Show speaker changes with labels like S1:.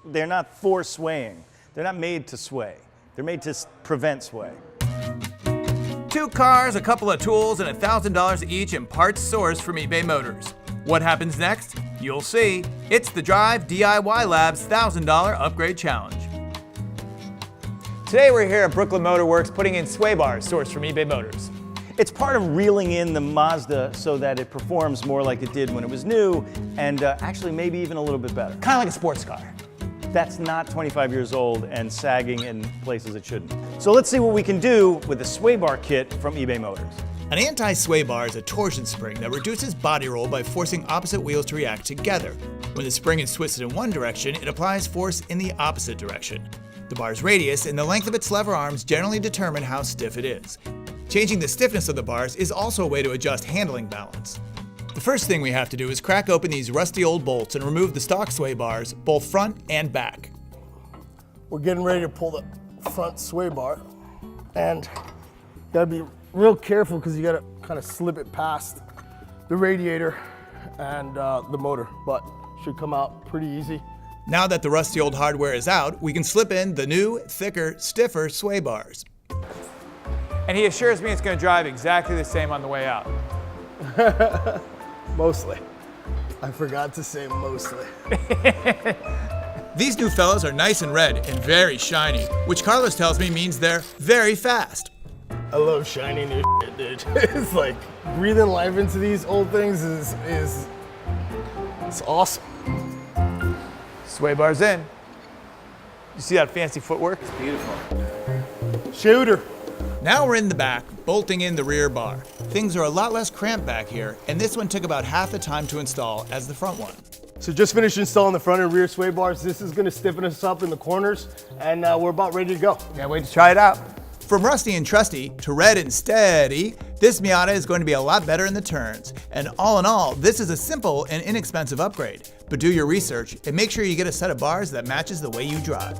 S1: They're not for swaying. They're not made to sway. They're made to prevent sway.
S2: 2 cars, a couple of tools, and $1,000 each in parts sourced from eBay Motors. What happens next? You'll see. It's the Drive DIY Lab's $1,000 Upgrade Challenge. Today we're here at Brooklyn Motor Works putting in sway bars sourced from eBay Motors.
S1: It's part of reeling in the Mazda so that it performs more like it did when it was new, and actually maybe even a little bit better.
S2: Kind of like a sports car.
S1: That's not 25 years old and sagging in places it shouldn't. So let's see what we can do with the sway bar kit from eBay Motors.
S2: An anti-sway bar is a torsion spring that reduces body roll by forcing opposite wheels to react together. When the spring is twisted in one direction, it applies force in the opposite direction. The bar's radius and the length of its lever arms generally determine how stiff it is. Changing the stiffness of the bars is also a way to adjust handling balance. The first thing we have to do is crack open these rusty old bolts and remove the stock sway bars, both front and back.
S3: We're getting ready to pull the front sway bar, and you gotta be real careful because you gotta kind of slip it past the radiator and the motor, but should come out pretty easy.
S2: Now that the rusty old hardware is out, we can slip in the new, thicker, stiffer sway bars. And he assures me it's going to drive exactly the same on the way out.
S3: Mostly. I forgot to say mostly.
S2: These new fellas are nice and red and very shiny, which Carlos tells me means they're very fast.
S3: I love shiny new shit, dude. It's like breathing life into these old things is it's awesome.
S2: Sway bars in. You see that fancy footwork?
S1: It's beautiful.
S3: Shooter.
S2: Now we're in the back, bolting in the rear bar. Things are a lot less cramped back here, and this one took about half the time to install as the front one.
S3: So just finished installing the front and rear sway bars. This is gonna stiffen us up in the corners, and we're about ready to go.
S2: Can't wait to try it out. From rusty and trusty to red and steady, this Miata is going to be a lot better in the turns. And all in all, this is a simple and inexpensive upgrade. But do your research and make sure you get a set of bars that matches the way you drive.